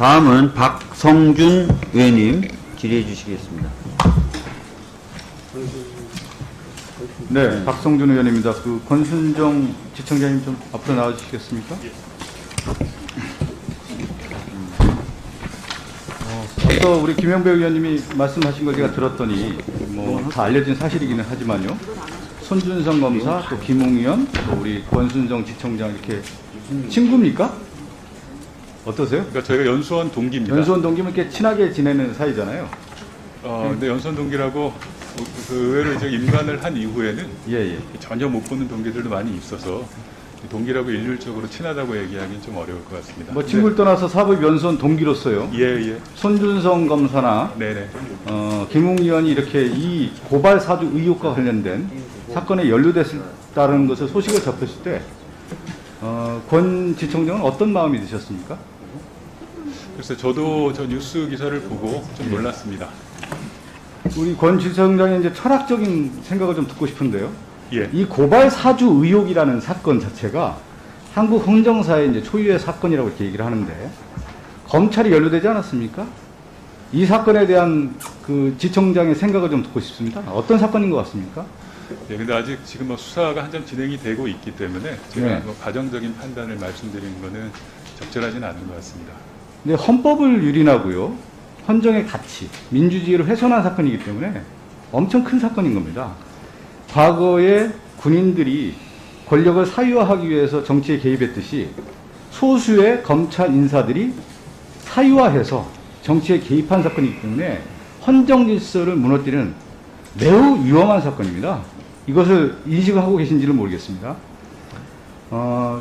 다음은 박성준 의원님 질의해 주시겠습니다. 네, 박성준 의원입니다. 그 권순정 지청장님 좀 앞으로 나와주시겠습니까? 앞서 우리 김영배 의원님이 말씀하신 걸 제가 들었더니 뭐 다 알려진 사실이기는 하지만요. 손준성 검사, 또 김웅 의원, 또 우리 권순정 지청장 이렇게 친구입니까? 어떠세요? 그러니까 저희가 연수원 동기입니다. 연수원 동기면 이렇게 친하게 지내는 사이잖아요. 근데 연수원 동기라고 그 의외로 이제 임관을 한 이후에는 예. 전혀 못 보는 동기들도 많이 있어서 동기라고 일률적으로 친하다고 얘기하기는 좀 어려울 것 같습니다. 뭐 친구를 떠나서 사법 연수원 동기로서요. 예. 손준성 검사나 네네. 김웅 의원이 이렇게 이 고발 사주 의혹과 관련된 사건에 연루됐다는 것을 소식을 접했을 때 권 지청장은 어떤 마음이 드셨습니까? 글쎄 저도 저 뉴스 기사를 보고 좀 놀랐습니다. 우리 권 지청장의 이제 철학적인 생각을 좀 듣고 싶은데요. 예. 이 고발 사주 의혹이라는 사건 자체가 한국 헌정사의 이제 초유의 사건이라고 이렇게 얘기를 하는데 검찰이 연루되지 않았습니까? 이 사건에 대한 그 지청장의 생각을 좀 듣고 싶습니다. 어떤 사건인 것 같습니까? 예, 근데 아직 지금 뭐 수사가 한참 진행이 되고 있기 때문에 제가 네. 뭐 가정적인 판단을 말씀드리는 거는 적절하지는 않은 것 같습니다. 근데 헌법을 유린하고요, 헌정의 가치, 민주주의를 훼손한 사건이기 때문에 엄청 큰 사건인 겁니다. 과거에 군인들이 권력을 사유화하기 위해서 정치에 개입했듯이 소수의 검찰 인사들이 사유화해서 정치에 개입한 사건이기 때문에 헌정 질서를 무너뜨리는 매우 위험한 사건입니다. 이것을 인식을 하고 계신지는 모르겠습니다.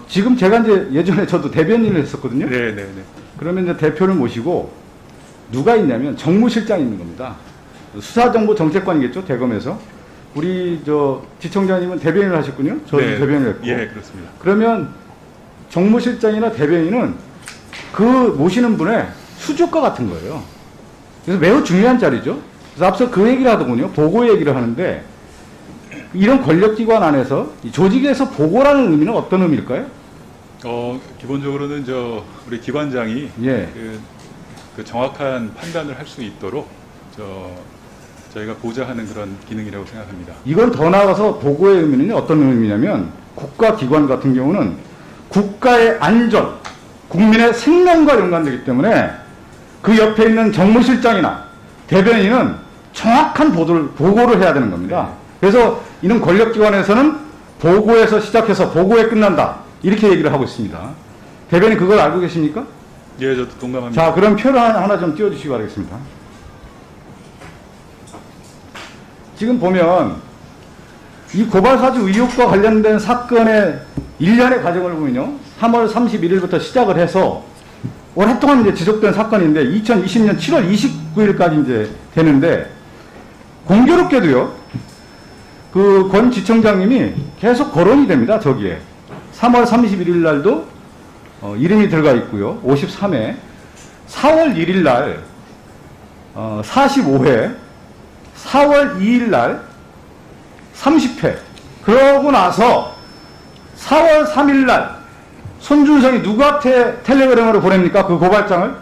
지금 제가 이제 예전에 저도 대변인을 했었거든요. 네네네. 그러면 이제 대표를 모시고 누가 있냐면 정무실장이 있는 겁니다. 수사정보정책관이겠죠, 대검에서. 우리 저 지청장님은 대변인을 하셨군요. 저도 네. 대변인을 했고. 예, 그렇습니다. 그러면 정무실장이나 대변인은 그 모시는 분의 수족과 같은 거예요. 그래서 매우 중요한 자리죠. 그래서 앞서 그 얘기를 하더군요. 보고 얘기를 하는데 이런 권력기관 안에서 이 조직에서 보고라는 의미는 어떤 의미일까요? 기본적으로는 우리 기관장이 예. 그 정확한 판단을 할 수 있도록 저희가 보좌하는 그런 기능이라고 생각합니다. 이건 더 나아가서 보고의 의미는 어떤 의미냐면 국가기관 같은 경우는 국가의 안전, 국민의 생명과 연관되기 때문에 그 옆에 있는 정무실장이나 대변인은 정확한 보고를 해야 되는 겁니다. 그래서 이런 권력기관에서는 보고에서 시작해서 보고에 끝난다. 이렇게 얘기를 하고 있습니다. 대변인 그걸 알고 계십니까? 예, 저도 동감합니다. 자, 그럼 표를 하나 좀 띄워주시기 바라겠습니다. 지금 보면 이 고발사주 의혹과 관련된 사건의 일련의 과정을 보면요. 3월 31일부터 시작을 해서 오랫동안 이제 지속된 사건인데 2020년 7월 29일까지 이제 되는데 공교롭게도요. 그 권 지청장님이 계속 거론이 됩니다. 저기에. 3월 31일 날도 이름이 들어가 있고요. 53회. 4월 1일 날 45회. 4월 2일 날 30회. 그러고 나서 4월 3일 날 손준성이 누구한테 텔레그램으로 보냅니까? 그 고발장을?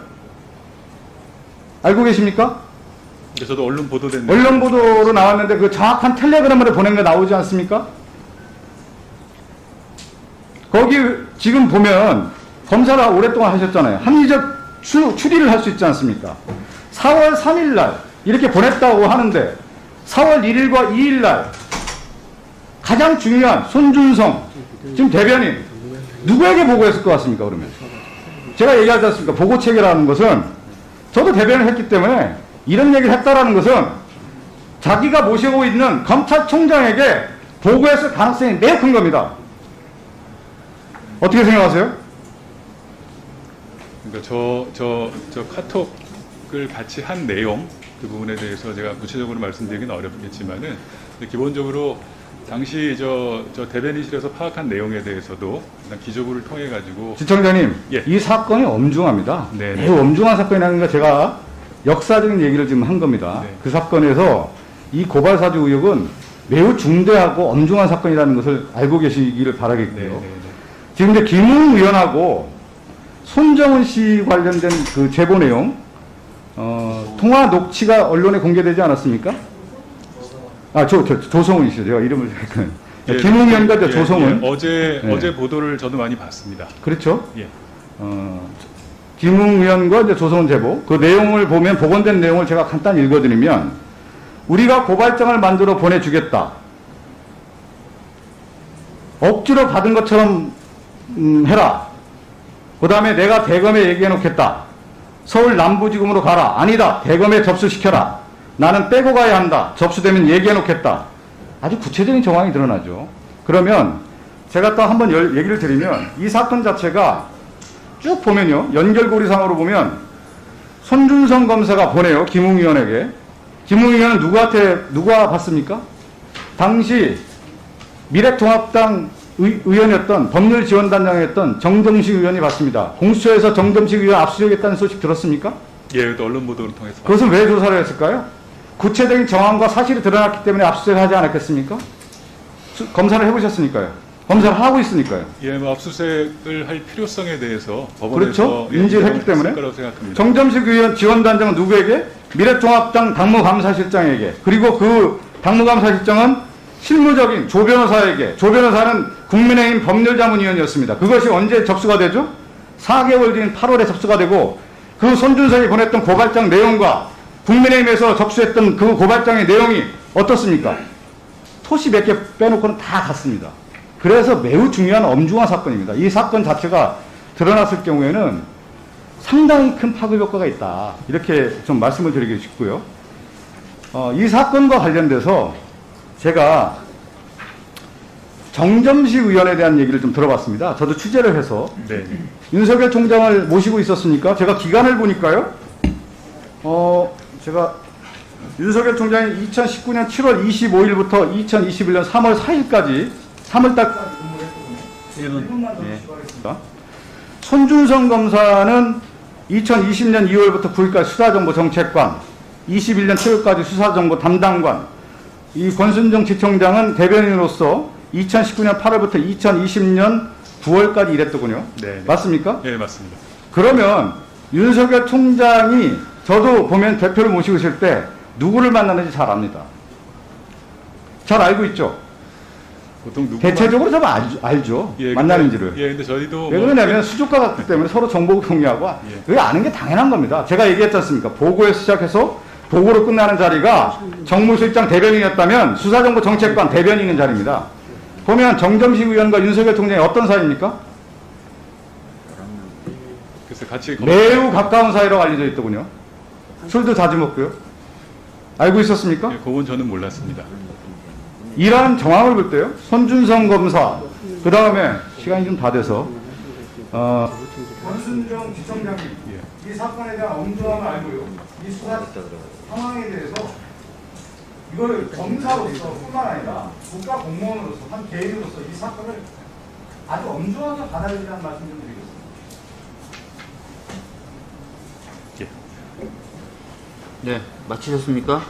알고 계십니까? 저도 언론 보도됐네요. 언론 보도로 나왔는데 그 정확한 텔레그램으로 보낸 게 나오지 않습니까? 거기 지금 보면 검사를 오랫동안 하셨잖아요. 합리적 추리를 할 수 있지 않습니까? 4월 3일 날 이렇게 보냈다고 하는데 4월 1일과 2일 날 가장 중요한 손준성 지금 대변인 누구에게 보고했을 것 같습니까? 그러면 제가 얘기하지 않습니까? 보고 체계라는 것은 저도 대변을 했기 때문에 이런 얘기를 했다라는 것은 자기가 모시고 있는 검찰총장에게 보고했을 가능성이 매우 큰 겁니다. 어떻게 생각하세요? 그러니까 저 카톡을 같이 한 내용 그 부분에 대해서 제가 구체적으로 말씀드리기는 어렵겠지만은 기본적으로 당시 저 대변인실에서 파악한 내용에 대해서도 기조부를 통해 가지고 지청장님, 예. 이 사건이 엄중합니다. 네네. 매우 엄중한 사건이라는 걸 제가 역사적인 얘기를 지금 한 겁니다. 네. 그 사건에서 이 고발사주 의혹은 매우 중대하고 엄중한 사건이라는 것을 알고 계시기를 바라겠고요. 네네네. 지금 이제 김웅 의원하고 손정은 씨 관련된 그 제보 내용, 통화 녹취가 언론에 공개되지 않았습니까? 조성은 씨죠. 제가 이름을 김웅 의원과 조성은. 어제 보도를 저도 많이 봤습니다. 그렇죠. 예. 김웅 의원과 이제 조성은 제보, 그 내용을 보면 복원된 내용을 제가 간단히 읽어드리면, 우리가 고발장을 만들어 보내주겠다. 억지로 받은 것처럼 해라. 그 다음에 내가 대검에 얘기해 놓겠다. 서울 남부지검으로 가라. 아니다. 대검에 접수시켜라. 나는 빼고 가야 한다. 접수되면 얘기해 놓겠다. 아주 구체적인 정황이 드러나죠. 그러면 제가 또 한번 얘기를 드리면, 이 사건 자체가 쭉 보면요, 연결고리상으로 보면 손준성 검사가 보내요, 김웅 의원에게. 김웅 의원은 누가 봤습니까? 당시 미래통합당 의원이었던, 법률지원단장이었던 정점식 의원이 봤습니다. 공수처에서 정점식 의원 압수수색했다는 소식 들었습니까? 예, 또 언론 보도를 통해서. 그것은 왜 조사를 했을까요? 구체적인 정황과 사실이 드러났기 때문에 압수수색을 하지 않았겠습니까? 검사를 해보셨으니까요. 검사를 하고 있으니까요. 예, 뭐 압수수색을 할 필요성에 대해서 법원에서 그렇죠. 인지를 했기 때문에. 거라고 생각합니다. 정점식 의원 지원단장은 누구에게? 미래통합당 당무감사실장에게. 그리고 그 당무감사실장은 실무적인 조 변호사에게. 조 변호사는 국민의힘 법률자문위원이었습니다. 그것이 언제 접수가 되죠? 4개월 뒤인 8월에 접수가 되고, 그 손준성이 보냈던 고발장 내용과 국민의힘에서 접수했던 그 고발장의 내용이 어떻습니까? 토시 몇 개 빼놓고는 다 같습니다. 그래서 매우 중요한 엄중한 사건입니다. 이 사건 자체가 드러났을 경우에는 상당히 큰 파급 효과가 있다. 이렇게 좀 말씀을 드리고 싶고요. 이 사건과 관련돼서 제가 정점식 의원에 대한 얘기를 좀 들어봤습니다. 저도 취재를 해서. 네. 윤석열 총장을 모시고 있었으니까 제가 기간을 보니까요. 제가 윤석열 총장이 2019년 7월 25일부터 2021년 3월 4일까지 3월달까지 근무를 했거든요. 1분만 더 추가하겠습니다. 손준성 검사는 2020년 2월부터 9일까지 수사정보정책관, 21년 7월까지 수사정보 담당관, 이 권순정 지청장은 대변인으로서 2019년 8월부터 2020년 9월까지 일했더군요. 네. 맞습니까? 예, 맞습니다. 그러면 윤석열 총장이, 저도 보면 대표를 모시고 있을 때 누구를 만나는지 잘 압니다. 잘 알고 있죠? 보통 누구 대체적으로 좀 알죠. 만나는지를. 예, 근데 저희도 왜 그러냐면 수족과 같기 때문에 서로 정보 공유하고 그게 아는 게 당연한 겁니다. 제가 얘기했지 않습니까? 보고에서 시작해서 보고로 끝나는 자리가 정무실장 대변인이었다면 수사정보 정책관 대변인인 자리입니다. 보면 정점식 의원과 윤석열 총장이 어떤 사이입니까? 그래서 같이 매우 가까운 사이로 알려져 있더군요. 술도 자주 먹고요. 알고 있었습니까? 예, 그건 저는 몰랐습니다. 이러한 정황을 볼 때요, 손준성 검사, 그 다음에 시간이 좀 다 돼서 권순정 지청장님, 이 사건에 대한 엄중함을 알고요, 이 수사 상황에 대해서 이걸 검사로서 뿐만 아니라 국가 공무원으로서 한 개인으로서 이 사건을 아주 엄중하게 받아들이라는 말씀 좀 드리겠습니다. 네, 마치셨습니까?